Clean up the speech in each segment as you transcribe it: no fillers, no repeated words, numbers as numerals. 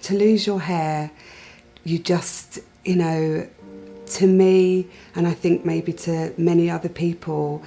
to lose your hair, you just, to me, and I think maybe to many other people,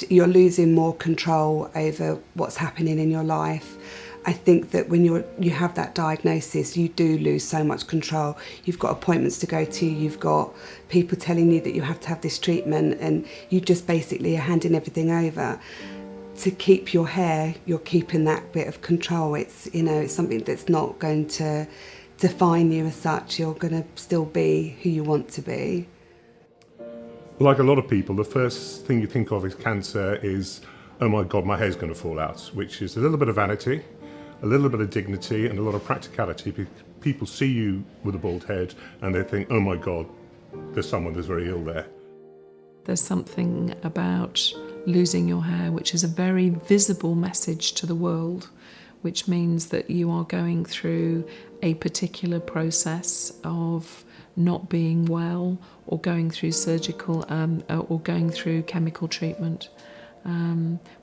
you're losing more control over what's happening in your life. I think that when you have that diagnosis, you do lose so much control. You've got appointments to go to, you've got people telling you that you have to have this treatment, and you just basically are handing everything over. To keep your hair, you're keeping that bit of control. It's, it's something that's not going to define you as such. You're going to still be who you want to be. Like a lot of people, the first thing you think of is cancer is, oh my God, my hair's going to fall out, which is a little bit of vanity, a little bit of dignity, and a lot of practicality. People see you with a bald head and they think, oh my God, there's someone that's very ill there. There's something about losing your hair which is a very visible message to the world, which means that you are going through a particular process of not being well, or going through surgical or going through chemical treatment,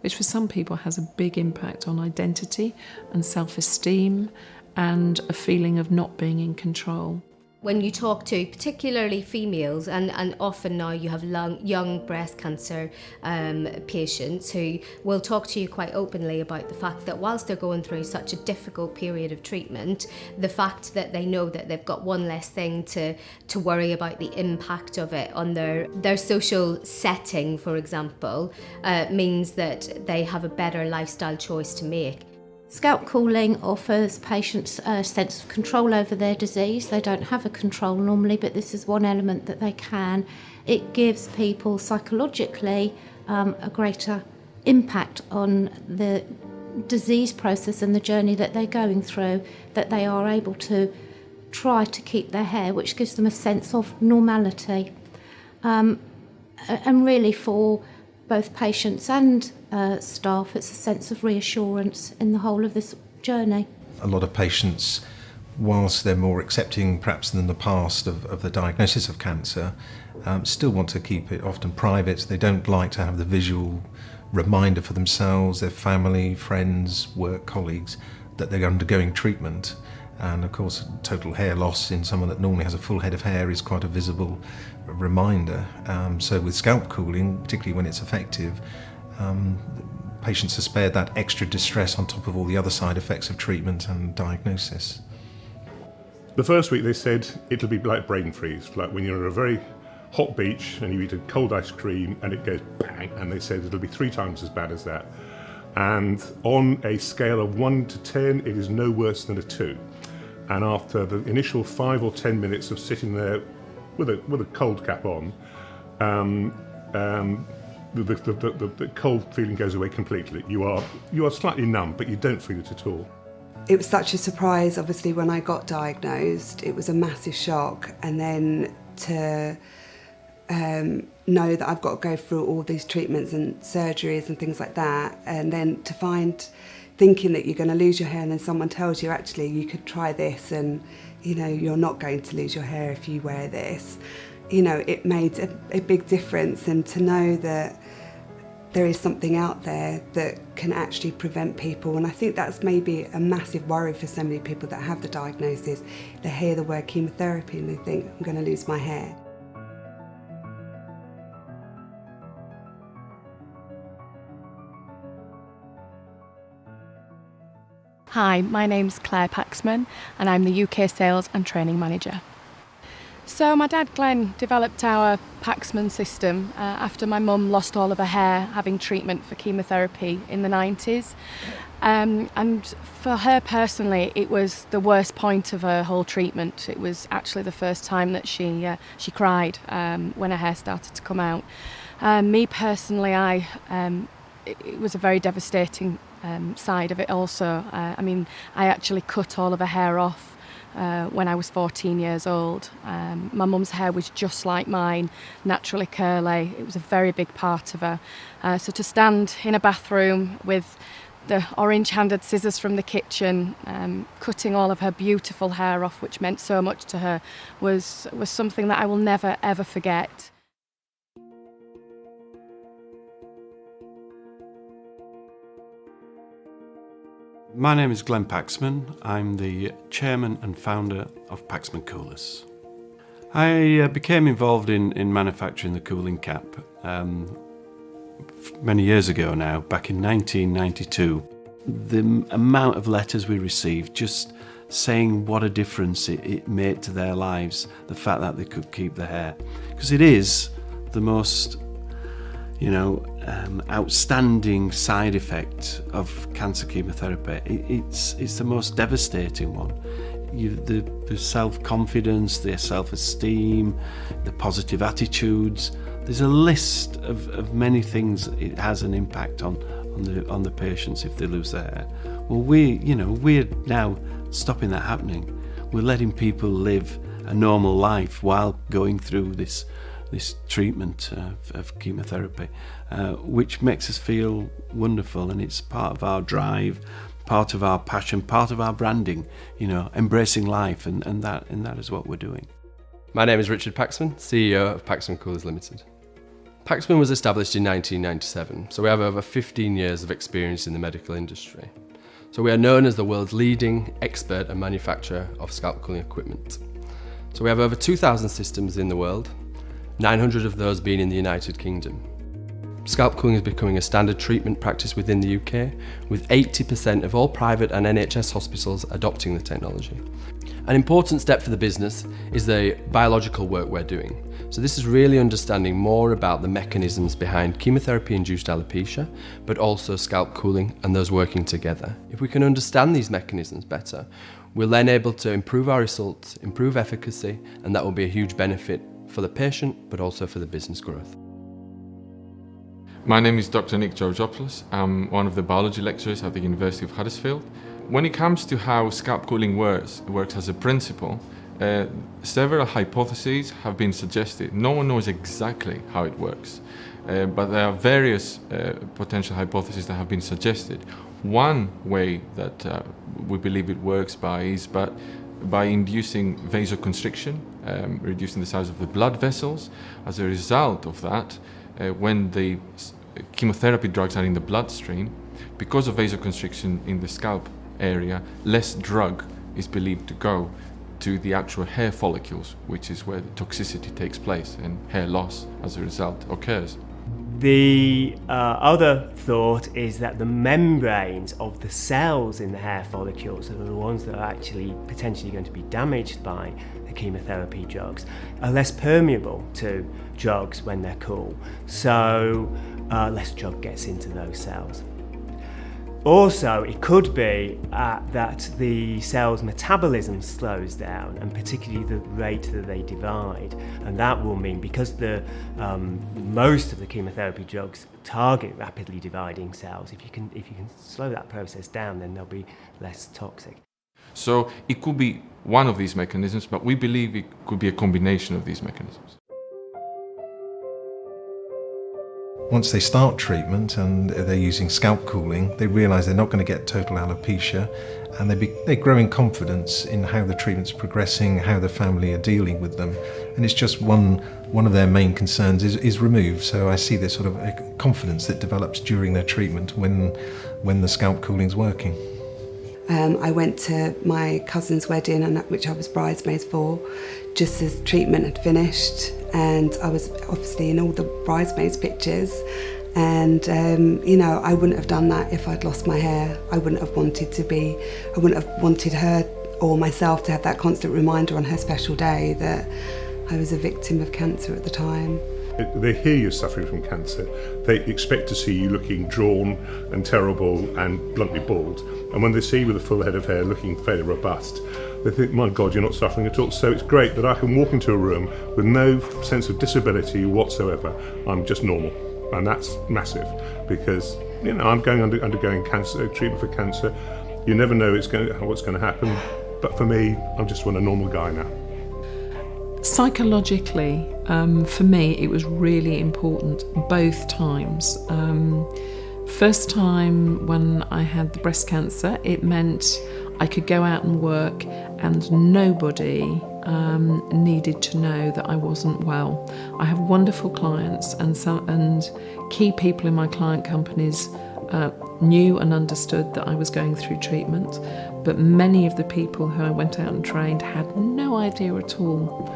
which for some people has a big impact on identity and self-esteem and a feeling of not being in control. When you talk to particularly females, and often now you have young breast cancer patients who will talk to you quite openly about the fact that whilst they're going through such a difficult period of treatment, the fact that they know that they've got one less thing to worry about the impact of it on their social setting, for example, means that they have a better lifestyle choice to make. Scalp cooling offers patients a sense of control over their disease. They don't have a control normally, but this is one element that they can. It gives people psychologically a greater impact on the disease process and the journey that they're going through, that they are able to try to keep their hair, which gives them a sense of normality. And really for both patients and staff, it's a sense of reassurance in the whole of this journey. A lot of patients, whilst they're more accepting perhaps than the past of the diagnosis of cancer, still want to keep it often private. They don't like to have the visual reminder for themselves, their family, friends, work colleagues, that they're undergoing treatment. And of course, total hair loss in someone that normally has a full head of hair is quite a visible reminder. So with scalp cooling, particularly when it's effective, patients are spared that extra distress on top of all the other side effects of treatment and diagnosis. The first week they said it'll be like brain freeze, like when you're at a very hot beach and you eat a cold ice cream and it goes bang, and they said it'll be 3 times as bad as that. And on a scale of 1 to 10, it is no worse than a 2. And after the initial 5 or 10 minutes of sitting there with a cold cap on, the cold feeling goes away completely. You are slightly numb, but you don't feel it at all. It was such a surprise, obviously, when I got diagnosed. It was a massive shock, and then to know that I've got to go through all these treatments and surgeries and things like that, and then to thinking that you're going to lose your hair, and then someone tells you, actually, you could try this, and you're not going to lose your hair if you wear this. It made a big difference, and to know that there is something out there that can actually prevent people. And I think that's maybe a massive worry for so many people that have the diagnosis. They hear the word chemotherapy and they think, I'm going to lose my hair. Hi, my name's Claire Paxman and I'm the UK Sales and Training Manager. So my dad Glenn developed our Paxman system after my mum lost all of her hair having treatment for chemotherapy in the 90s. And for her personally, it was the worst point of her whole treatment. It was actually the first time that she cried when her hair started to come out. Me personally, it was a very devastating side of it also. I actually cut all of her hair off when I was 14 years old. My mum's hair was just like mine, naturally curly. It was a very big part of her. So to stand in a bathroom with the orange-handed scissors from the kitchen, cutting all of her beautiful hair off, which meant so much to her, was something that I will never, ever forget. My name is Glenn Paxman. I'm the chairman and founder of Paxman Coolers. I became involved in manufacturing the cooling cap many years ago now, back in 1992. The amount of letters we received just saying what a difference it made to their lives, the fact that they could keep their hair. Because it is the most, outstanding side effect of cancer chemotherapy. It's the most devastating one. The self-confidence, the self-esteem, the positive attitudes. There's a list of many things it has an impact on the patients if they lose their hair. Well, we're now stopping that happening. We're letting people live a normal life while going through this treatment of chemotherapy, which makes us feel wonderful, and it's part of our drive, part of our passion, part of our branding, embracing life, and that is what we're doing. My name is Richard Paxman, CEO of Paxman Coolers Limited. Paxman was established in 1997, so we have over 15 years of experience in the medical industry. So we are known as the world's leading expert and manufacturer of scalp cooling equipment. So we have over 2,000 systems in the world, 900 of those being in the United Kingdom. Scalp cooling is becoming a standard treatment practice within the UK, with 80% of all private and NHS hospitals adopting the technology. An important step for the business is the biological work we're doing. So this is really understanding more about the mechanisms behind chemotherapy-induced alopecia, but also scalp cooling and those working together. If we can understand these mechanisms better, we're then able to improve our results, improve efficacy, and that will be a huge benefit for the patient, but also for the business growth. My name is Dr. Nick Georgopoulos. I'm one of the biology lecturers at the University of Huddersfield. When it comes to how scalp cooling works as a principle, several hypotheses have been suggested. No one knows exactly how it works, but there are various potential hypotheses that have been suggested. One way that we believe it works is by inducing vasoconstriction, reducing the size of the blood vessels. As a result of that, when the chemotherapy drugs are in the bloodstream, because of vasoconstriction in the scalp area, less drug is believed to go to the actual hair follicles, which is where the toxicity takes place and hair loss as a result occurs. The other thought is that the membranes of the cells in the hair follicles, are the ones that are actually potentially going to be damaged by the chemotherapy drugs, are less permeable to drugs when they're cool, so less drug gets into those cells. Also, it could be that the cell's metabolism slows down, and particularly the rate that they divide, and that will mean, because most of the chemotherapy drugs target rapidly dividing cells, if you can slow that process down, then they'll be less toxic. So it could be one of these mechanisms, but we believe it could be a combination of these mechanisms. Once they start treatment and they're using scalp cooling, they realise they're not going to get total alopecia, and they grow in confidence in how the treatment's progressing, how the family are dealing with them, and it's just one of their main concerns is removed. So I see this sort of confidence that develops during their treatment when the scalp cooling's working. I went to my cousin's wedding, which I was bridesmaids for, just as treatment had finished, and I was obviously in all the bridesmaids pictures, and I wouldn't have done that if I'd lost my hair. I wouldn't have wanted her or myself to have that constant reminder on her special day that I was a victim of cancer at the time. They hear you're suffering from cancer, they expect to see you looking drawn and terrible and bluntly bald, and when they see you with a full head of hair looking fairly robust, they think, my God, you're not suffering at all. So it's great that I can walk into a room with no sense of disability whatsoever. I'm just normal, and that's massive, because I'm undergoing cancer treatment for cancer. You never know what's going to happen, but for me, I'm just a normal guy now. Psychologically, for me, it was really important both times. First time when I had the breast cancer, it meant I could go out and work and nobody needed to know that I wasn't well. I have wonderful clients and key people in my client companies knew and understood that I was going through treatment, but many of the people who I went out and trained had no idea at all.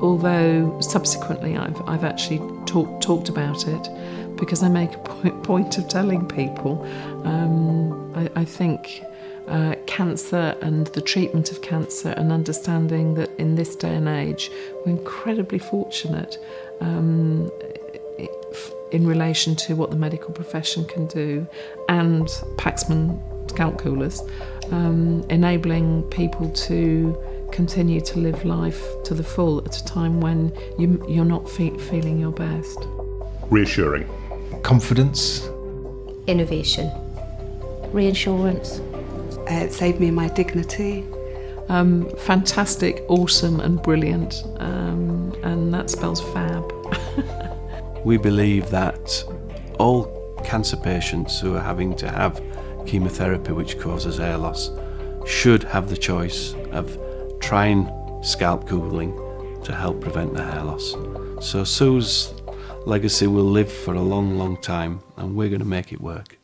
Although subsequently I've actually talked about it, because I make a point of telling people. I think cancer and the treatment of cancer, and understanding that in this day and age we're incredibly fortunate in relation to what the medical profession can do, and Paxman scalp coolers, enabling people to continue to live life to the full at a time when you're not feeling your best. Reassuring. Confidence. Innovation. Reassurance. It saved me my dignity. Fantastic, awesome and brilliant, and that spells fab. We believe that all cancer patients who are having to have chemotherapy which causes hair loss should have the choice of trying scalp cooling to help prevent the hair loss. So Sue's legacy will live for a long, long time, and we're going to make it work.